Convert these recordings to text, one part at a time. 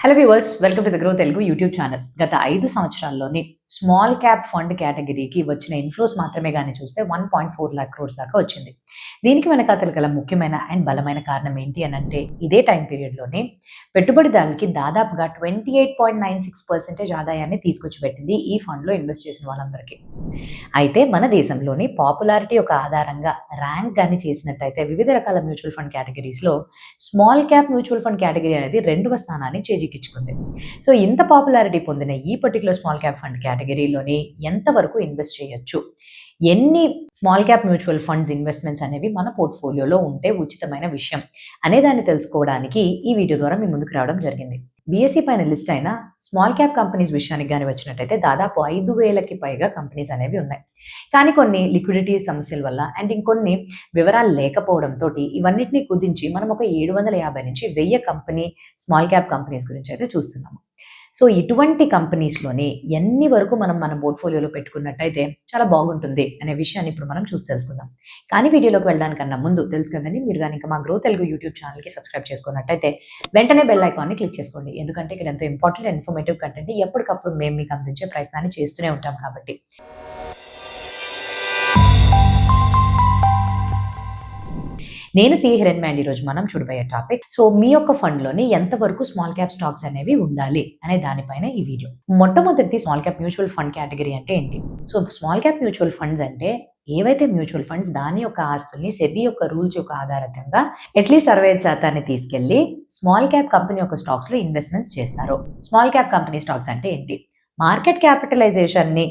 Hello viewers, welcome to the grow Telugu YouTube channel. గత 5 సంవత్సరాల్లోని small cap fund కేటగిరీకి వచ్చిన inflows మాత్రమే గాని చూస్తే 1.4 లాక్ క్రోర్స్ దాకా వచ్చింది. దీనికి వెనకాతల గల ముఖ్యమైన అండ్ బలమైన కారణం ఏంటి అనంటే, ఇదే టైం పీరియడ్‌లోనే పెట్టుబడిదారులకి దాదాపుగా 28.96% ఆదాయాన్ని తీసుకొచ్చి పెట్టింది ఈ ఫండ్‌లో ఇన్వెస్ట్ చేసిన వాళ్ళందరికీ. అయితే మన దేశంలోని పాపులారిటీ యొక్క ఆధారంగా ర్యాంక్ గాని చేసినట్టయితే వివిధ రకాల మ్యూచువల్ ఫండ్ కేటగిరీస్‌లో small cap mutual fund category అనేది 2వ స్థానాన్ని చేజిక్కించుకుంది. సో ఇంత పాపులారిటీ పొందిన ఈ పర్టిక్యులర్ స్మాల్ క్యాప్ ఫండ్ కేటగిరీలోని ఎంతవరకు ఇన్వెస్ట్ చేయొచ్చు? ఎన్ని small cap mutual funds investments అనేవి మన పోర్ట్‌ఫోలియోలో ఉంటే ఉచితమైన విషయం అనేదాన్ని తెలుసుకోవడానికి ఈ వీడియో ద్వారా మీ ముందుకు రావడం జరిగింది. బీఎస్ఈ పైన లిస్ట్ అయిన స్మాల్ క్యాప్ కంపెనీస్ విషయానికి గాని వచ్చినట్టయితే దాదాపు 5,000కి పైగా కంపెనీస్ అనేవి ఉన్నాయి. కానీ కొన్ని లిక్విడిటీ సమస్యల వల్ల అండ్ ఇంకొన్ని వివరాలు లేకపోవడంతోటి ఇవన్నిటిని కుదించి మనం ఒక 750 నుంచి 1000 కంపెనీ స్మాల్ క్యాప్ కంపెనీస్ గురించి అయితే చూస్తున్నాము. సో ఇటువంటి కంపెనీస్‌లోని ఎన్ని వరకు మనం మన పోర్ట్‌ఫోలియోలో పెట్టుకున్నట్టయితే చాలా బాగుంటుంది అనే విషయాన్ని ఇప్పుడు మనం చూసి తెలుసుకుందాం. కానీ వీడియోలోకి వెళ్ళడానికన్నా ముందు తెలుసు కదండీ, మీరు గాని ఇంకా మా గ్రో తెలుగు యూట్యూబ్ ఛానల్‌కి సబ్స్క్రైబ్ చేసుకున్నట్టయితే వెంటనే బెల్ ఐకాన్‌ని క్లిక్ చేసుకోండి. ఎందుకంటే ఇక్కడ ఎంతో ఇంపార్టెంట్ అండ్ ఇన్ఫర్మేటివ్ కంటెంట్‌ని ఎప్పటికప్పుడు మేము మీకు అందించే ప్రయత్నాన్ని చేస్తూనే ఉంటాం కాబట్టి. నేను సిఏ హిరణ్య అండ్ ఈరోజు మనం చూడబోయే టాపిక్, సో మీ యొక్క ఫండ్‌లోని ఎంతవరకు స్మాల్ క్యాప్ స్టాక్స్ అనేవి ఉండాలి అనే దానిపైన ఈ వీడియో. మొట్టమొదటిది small cap mutual fund category అంటే ఏంటి? So small cap mutual funds అంటే ఏవైతే మ్యూచువల్ ఫండ్స్ దాని యొక్క ఆస్తుల్ని సెబీ యొక్క రూల్స్ యొక్క ఆధారంగా అట్లీస్ట్ 65% తీసుకెళ్లి స్మాల్ క్యాప్ కంపెనీ యొక్క స్టాక్స్ లో ఇన్వెస్ట్మెంట్స్ చేస్తారు. స్మాల్ క్యాప్ కంపెనీ స్టాక్స్ అంటే ఏంటి? మార్కెట్ క్యాపిటలైజేషన్ ని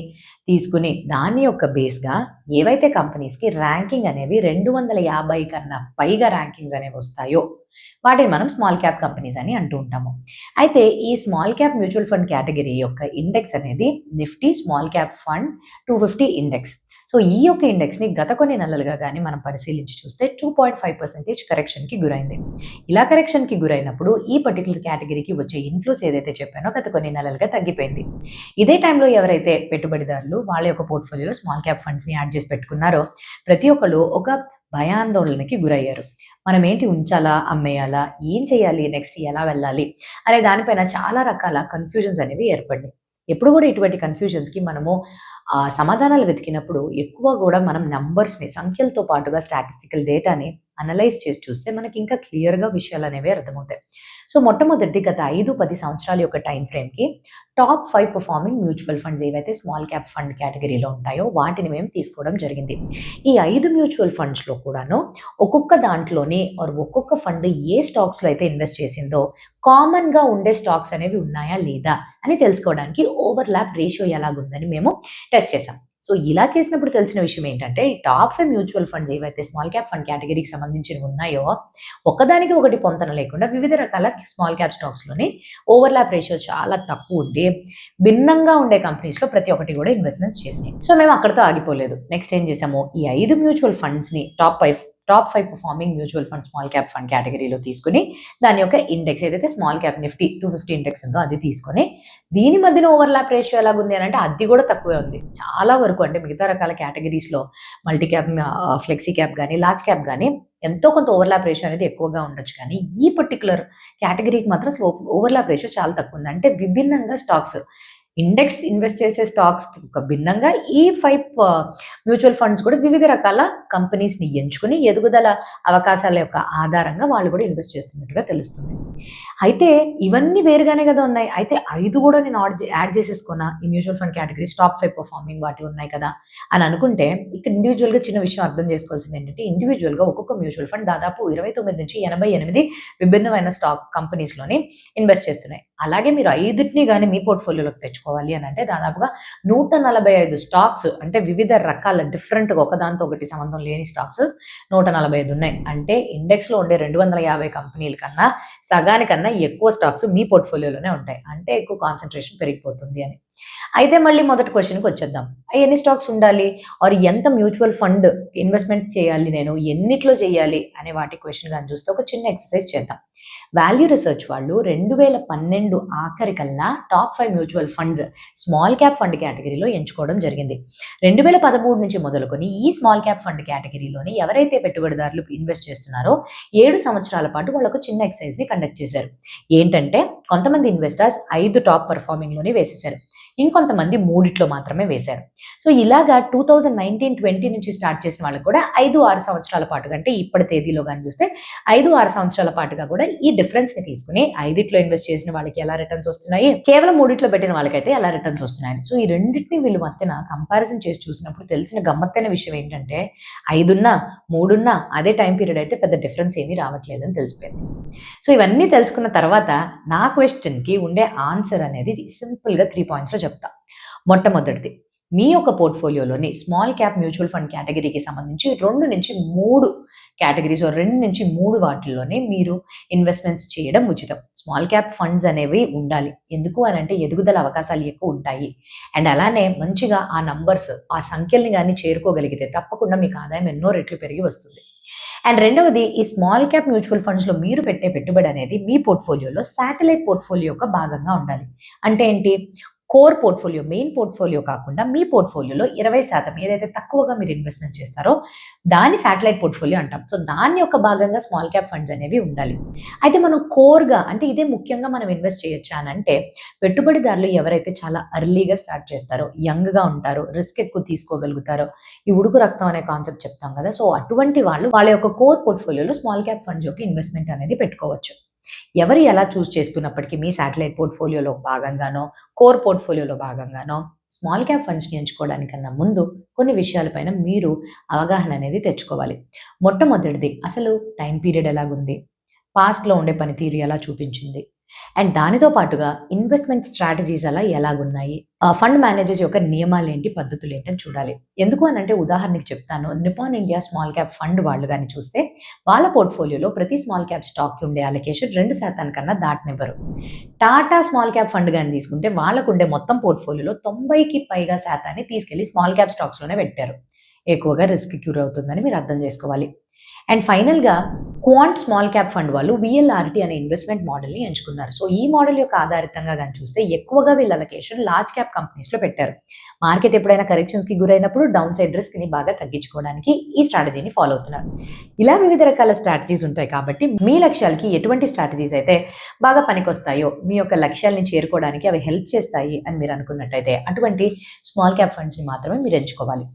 తీసుకుని దాని యొక్క బేస్గా ఏవైతే కంపెనీస్కి ర్యాంకింగ్ అనేవి 250 కన్నా పైగా ర్యాంకింగ్స్ అనేవి వస్తాయో వాటిని మనం స్మాల్ క్యాప్ కంపెనీస్ అని అంటూ ఉంటాము. అయితే ఈ small cap mutual fund category యొక్క ఇండెక్స్ అనేది Nifty small cap fund 250 index. So ఈ యొక్క ఇండెక్స్ని గత కొన్ని నెలలుగా కానీ మనం పరిశీలించి చూస్తే 2.5% కరెక్షన్కి గురైంది. ఇలా కరెక్షన్కి గురైనప్పుడు ఈ పర్టికులర్ కేటగిరీకి వచ్చే ఇన్ఫ్లోస్ ఏదైతే చెప్పానో గత కొన్ని నెలలుగా తగ్గిపోయింది. ఇదే టైంలో ఎవరైతే పెట్టుబడిదారులు వాళ్ళ యొక్క పోర్ట్ఫోలియోలో స్మాల్ క్యాప్ ఫండ్స్ని యాడ్ చేసి పెట్టుకున్నారో ప్రతి ఒక్కరు ఒక భయాందోళనకి గురయ్యారు. మనం ఏంటి ఉంచాలా, అమ్మేయాలా, ఏం చేయాలి, నెక్స్ట్ ఎలా వెళ్ళాలి అనే దానిపైన చాలా రకాల కన్ఫ్యూజన్స్ అనేవి ఏర్పడినాయి. ఎప్పుడు కూడా ఇటువంటి కన్ఫ్యూజన్స్కి మనము సమాధానాలు వెతికినప్పుడు ఎక్కువ కూడా మనం నంబర్స్ని సంఖ్యలతో పాటుగా స్టాటిస్టికల్ డేటాని అనలైజ్ చేసి చూస్తే మనకి ఇంకా క్లియర్గా విషయాలు అనేవి అర్థమవుతాయి. సో మొట్టమొదటి గత 5-10 సంవత్సరాల యొక్క టైం ఫ్రేమ్కి టాప్ 5 పర్ఫార్మింగ్ మ్యూచువల్ ఫండ్స్ ఏవైతే స్మాల్ క్యాప్ ఫండ్ కేటగిరీలో ఉంటాయో వాటిని మేము తీసుకోవడం జరిగింది. ఈ 5 మ్యూచువల్ ఫండ్స్లో కూడాను ఒక్కొక్క దాంట్లోని ఒక్కొక్క ఫండ్ ఏ స్టాక్స్లో అయితే ఇన్వెస్ట్ చేసిందో కామన్గా ఉండే స్టాక్స్ అనేవి ఉన్నాయా లేదా అని తెలుసుకోవడానికి ఓవర్లాప్ రేషియో ఎలాగుందని మేము టెస్ట్ చేసాం. సో ఇలా చేసినప్పుడు తెలిసిన విషయం ఏంటంటే టాప్ 5 మ్యూచువల్ ఫండ్స్ ఏవైతే స్మాల్ క్యాప్ ఫండ్ కేటగిరీకి సంబంధించినవి ఉన్నాయో ఒకదానికి ఒకటి పొంతన లేకుండా వివిధ రకాల స్మాల్ క్యాప్ స్టాక్స్లోని ఓవర్లాప్ రేషియో చాలా తక్కువ ఉండి భిన్నంగా ఉండే కంపెనీస్లో ప్రతి ఒక్కటి కూడా ఇన్వెస్ట్మెంట్స్ చేసినాయి. సో మేము అక్కడితో ఆగిపోలేదు. నెక్స్ట్ ఏం చేసాము, ఈ 5 మ్యూచువల్ ఫండ్స్ని top 5 performing mutual fund small cap fund కేటగిరీలో తీసుకుని దాని యొక్క ఇండెక్స్ ఏదైతే స్మాల్ క్యాప్ నిఫ్టీ 250 ఇండెక్స్ ఉందో అది తీసుకొని దీని మధ్యన ఓవర్లాప్ రేషియో ఎలాగుంది అని అంటే అది కూడా తక్కువే ఉంది. చాలా వరకు అంటే మిగతా రకాల కేటగిరీస్లో మల్టీ క్యాప్, ఫ్లెక్సీ క్యాప్ కానీ లార్జ్ క్యాప్ కానీ ఎంతో కొంత ఓవర్లాప్ రేషియో అనేది ఎక్కువగా ఉండొచ్చు. కానీ ఈ పర్టికులర్ కేటగిరీకి మాత్రం ఓవర్లాప్ రేషియో చాలా తక్కువ ఉంది. అంటే విభిన్నంగా స్టాక్స్ ఇండెక్స్ ఇన్వెస్ట్ చేసే స్టాక్స్ ఒక భిన్నంగా ఈ 5 మ్యూచువల్ ఫండ్స్ కూడా వివిధ రకాల కంపెనీస్ని ఎంచుకుని ఎదుగుదల అవకాశాల యొక్క ఆధారంగా వాళ్ళు కూడా ఇన్వెస్ట్ చేస్తున్నట్టుగా తెలుస్తుంది. అయితే ఇవన్నీ వేరుగానే కదా ఉన్నాయి. అయితే 5 కూడా నేను యాడ్ చేసేసుకున్నా ఈ mutual fund categories top 5 performing వాటి ఉన్నాయి కదా అని అనుకుంటే ఇక్కడ ఇండివిజువల్గా చిన్న విషయం అర్థం చేసుకోవాల్సింది ఏంటంటే ఇండివిజువల్గా ఒక్కొక్క మ్యూచువల్ ఫండ్ దాదాపు 29 నుంచి 88 విభిన్నమైన స్టాక్ కంపెనీస్లోని ఇన్వెస్ట్ చేస్తున్నాయి. అలాగే మీరు 5ని కానీ మీ పోర్ట్ఫోలియోలోకి తెచ్చుకోవాలి అని అంటే దాదాపుగా 145 స్టాక్స్ అంటే వివిధ రకాల డిఫరెంట్గా ఒకదాంతో ఒకటి సంబంధం లేని స్టాక్స్ 145 ఉన్నాయి. అంటే ఇండెక్స్లో ఉండే 250 కంపెనీల కన్నా సగానికన్నా ఎక్కువ స్టాక్స్ మీ పోర్ట్ఫోలియోలోనే ఉంటాయి. అంటే ఎక్కువ కాన్సన్ట్రేషన్ పెరిగిపోతుంది అని. అయితే మళ్ళీ మొదటి క్వశ్చన్కి వచ్చేద్దాం. ఎన్ని స్టాక్స్ ఉండాలి ఆర్ ఎంత మ్యూచువల్ ఫండ్ ఇన్వెస్ట్మెంట్ చేయాలి, నేను ఎన్నిట్లో చేయాలి అనే వాటి క్వశ్చన్ కానీ చూస్తే ఒక చిన్న ఎక్సర్సైజ్ చేద్దాం. వాల్యూ రీసెర్చ్ వాళ్ళు 2012 ఆఖరికల్లా top 5 mutual funds funds small cap fund కేటగిరీలో ఎంచుకోవడం జరిగింది. 2013 నుంచి మొదలుకొని ఈ స్మాల్ క్యాప్ ఫండ్ కేటగిరీలోని ఎవరైతే పెట్టుబడిదారులు ఇన్వెస్ట్ చేస్తున్నారో 7 సంవత్సరాల పాటు వాళ్ళకు చిన్న ఎక్సర్సైజ్ ని కండక్ట్ చేశారు. ఏంటంటే కొంతమంది ఇన్వెస్టర్స్ 5 టాప్ పర్ఫార్మింగ్ లోని వేసేశారు, ఇంకొంతమంది 3 మాత్రమే వేశారు. సో ఇలాగా 2019-20 నుంచి స్టార్ట్ చేసిన వాళ్ళకి కూడా 5-6 సంవత్సరాల పాటుగా, అంటే ఇప్పటి తేదీలో కానీ చూస్తే 5-6 సంవత్సరాల పాటుగా కూడా ఈ డిఫరెన్స్ ని తీసుకుని 5 ఇన్వెస్ట్ చేసిన వాళ్ళకి ఎలా రిటర్న్స్ వస్తున్నాయి, కేవలం 3 పెట్టిన వాళ్ళకైతే ఎలా రిటర్న్స్ వస్తున్నాయి. సో ఈ రెండింటిని వీళ్ళు మధ్యన కంపారిజన్ చేసి చూసినప్పుడు తెలిసిన గమ్మత్తైన విషయం ఏంటంటే 5 3 అదే టైం పీరియడ్ అయితే పెద్ద డిఫరెన్స్ ఏమీ రావట్లేదని తెలిసిపోయింది. సో ఇవన్నీ తెలుసుకున్న తర్వాత నా క్వశ్చన్ కి ఉండే ఆన్సర్ అనేది సింపుల్ గా 3 పాయింట్స్ లో చెప్తా. మొట్టమొదటిది, మీ యొక్క పోర్ట్ఫోలియోలోని స్మాల్ క్యాప్ మ్యూచువల్ ఫండ్ కేటగిరీకి సంబంధించి 2 నుంచి 3 కేటగిరీస్ 2 నుంచి 3 వాటిల్లోనే మీరు ఇన్వెస్ట్మెంట్స్ చేయడం ఉచితం. స్మాల్ క్యాప్ ఫండ్స్ అనేవి ఉండాలి. ఎందుకు అని అంటే ఎదుగుదల అవకాశాలు ఎక్కువ ఉంటాయి. అండ్ అలానే మంచిగా ఆ నంబర్స్, ఆ సంఖ్యల్ని కానీ చేరుకోగలిగితే తప్పకుండా మీకు ఆదాయం ఎన్నో రెట్లు పెరిగి వస్తుంది. అండ్ రెండవది, ఈ స్మాల్ క్యాప్ మ్యూచువల్ ఫండ్స్లో మీరు పెట్టే పెట్టుబడి అనేది మీ పోర్ట్ఫోలియోలో శాటిలైట్ పోర్ట్ఫోలియో యొక్క భాగంగా ఉండాలి. అంటే ఏంటి, కోర్ పోర్ట్ఫోలియో, మెయిన్ పోర్ట్ఫోలియో కాకుండా మీ పోర్ట్ఫోలియోలో 20% ఏదైతే తక్కువగా మీరు ఇన్వెస్ట్మెంట్ చేస్తారో దాన్ని శాటిలైట్ పోర్ట్ఫోలియో అంటాం. సో దాని యొక్క భాగంగా స్మాల్ క్యాప్ ఫండ్స్ అనేవి ఉండాలి. అయితే మనం కోర్గా, అంటే ఇదే ముఖ్యంగా మనం ఇన్వెస్ట్ చేయొచ్చా అని అంటే, పెట్టుబడిదారులు ఎవరైతే చాలా అర్లీగా స్టార్ట్ చేస్తారో, యంగ్గా ఉంటారో, రిస్క్ ఎక్కువ తీసుకోగలుగుతారో, ఈ ఉడుకు రక్తం అనే కాన్సెప్ట్ చెప్తాం కదా, సో అటువంటి వాళ్ళు వాళ్ళ యొక్క కోర్ పోర్ట్ఫోలియోలో స్మాల్ క్యాప్ ఫండ్స్ యొక్క ఇన్వెస్ట్మెంట్ అనేది పెట్టుకోవచ్చు. ఎవరు ఎలా చూస్ చేసుకున్నప్పటికీ మీ శాటిలైట్ పోర్ట్ఫోలియోలో భాగంగానో, కోర్ పోర్ట్ఫోలియోలో భాగంగానో స్మాల్ క్యాప్ ఫండ్స్ని ఎంచుకోవడానికన్నా ముందు కొన్ని విషయాలపైన మీరు అవగాహన అనేది తెచ్చుకోవాలి. మొట్టమొదటిది, అసలు టైం పీరియడ్ ఎలాగుంది, పాస్ట్లో ఉండే పనితీరు ఎలా చూపించింది, అండ్ దానితో పాటుగా ఇన్వెస్ట్మెంట్ స్ట్రాటజీస్ అలా ఎలాగున్నాయి, ఫండ్ మేనేజర్స్ యొక్క నియమాలు ఏంటి, పద్ధతులు ఏంటి అని చూడాలి. ఎందుకు అని అంటే ఉదాహరణకి చెప్తాను, Nippon India small cap fund వాళ్ళు కానీ చూస్తే వాళ్ళ పోర్ట్ఫోలియోలో ప్రతి స్మాల్ క్యాప్ స్టాక్కి ఉండే అలొకేషన్ 2% కన్నా దాటనివ్వరు. టాటా స్మాల్ క్యాప్ ఫండ్ కానీ తీసుకుంటే వాళ్ళకు ఉండే మొత్తం పోర్ట్ఫోలియోలో 90కి పైగా శాతాన్ని తీసుకెళ్లి స్మాల్ క్యాప్ స్టాక్స్లోనే పెట్టారు. ఎక్కువగా రిస్క్ క్యూర్ అవుతుందని మీరు అర్థం చేసుకోవాలి. అండ్ ఫైనల్గా క్వాంట్ స్మాల్ క్యాప్ ఫండ్ వాళ్ళు VLRT అనే ఇన్వెస్ట్మెంట్ మోడల్ని ఎంచుకున్నారు. సో ఈ మోడల్ యొక్క ఆధారితంగా కానీ చూస్తే ఎక్కువగా వీళ్ళ అలొకేషన్ లార్జ్ క్యాప్ కంపెనీస్లో పెట్టారు. మార్కెట్ ఎప్పుడైనా కరెక్షన్స్కి గురైనప్పుడు డౌన్ సైడ్ రిస్క్ని బాగా తగ్గించుకోవడానికి ఈ స్ట్రాటజీని ఫాలో అవుతున్నారు. ఇలా వివిధ రకాల స్ట్రాటజీస్ ఉంటాయి కాబట్టి మీ లక్ష్యాలకి ఎటువంటి స్ట్రాటజీస్ అయితే బాగా పనికొస్తాయో, మీ యొక్క లక్ష్యాలని చేరుకోవడానికి అవి హెల్ప్ చేస్తాయి అని మీరు అనుకున్నట్టయితే అటువంటి స్మాల్ క్యాప్ ఫండ్స్ని మాత్రమే మీరు ఎంచుకోవాలి.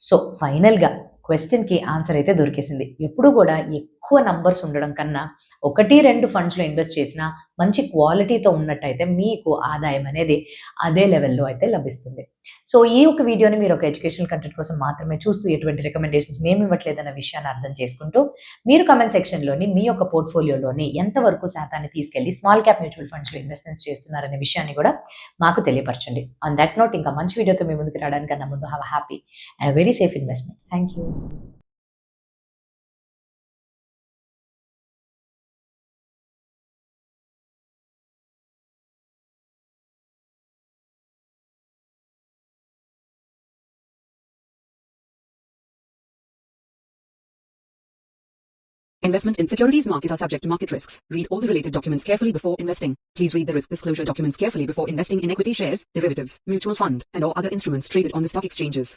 సో ఫైనల్గా క్వశ్చన్కి ఆన్సర్ అయితే దొరికేసింది. ఎప్పుడు కూడా ఎక్కువ నంబర్స్ ఉండడం కన్నా 1-2 ఫండ్స్లో ఇన్వెస్ట్ చేసినా మంచి క్వాలిటీతో ఉన్నట్టయితే మీకు ఆదాయం అనేది అదే లెవెల్లో అయితే లభిస్తుంది. సో ఈ ఒక వీడియోని మీరు ఒక ఎడ్యుకేషనల్ కంటెంట్ కోసం మాత్రమే చూస్తూ ఎటువంటి రికమెండేషన్స్ మేము ఇవ్వట్లేదన్న విషయాన్ని అర్థం చేసుకుంటూ మీరు కమెంట్ సెక్షన్లోని మీ యొక్క పోర్ట్ఫోలియోలోని ఎంతవరకు శాతాన్ని తీసుకెళ్లి స్మాల్ క్యాప్ మ్యూచువల్ ఫండ్స్లో ఇన్వెస్ట్మెంట్స్ చేస్తున్నారనే విషయాన్ని కూడా మాకు తెలియపరచండి. ఆన్ దట్ నోట్, ఇంకా మంచి వీడియోతో మీ ముందుకు రావడానికన్నా ముందు have happy and very safe investment. Thank you. Investment in securities market are subject to market risks. Read all the related documents carefully before investing. Please read the risk disclosure documents carefully before investing in equity shares, derivatives, mutual fund, and or other instruments traded on the stock exchanges.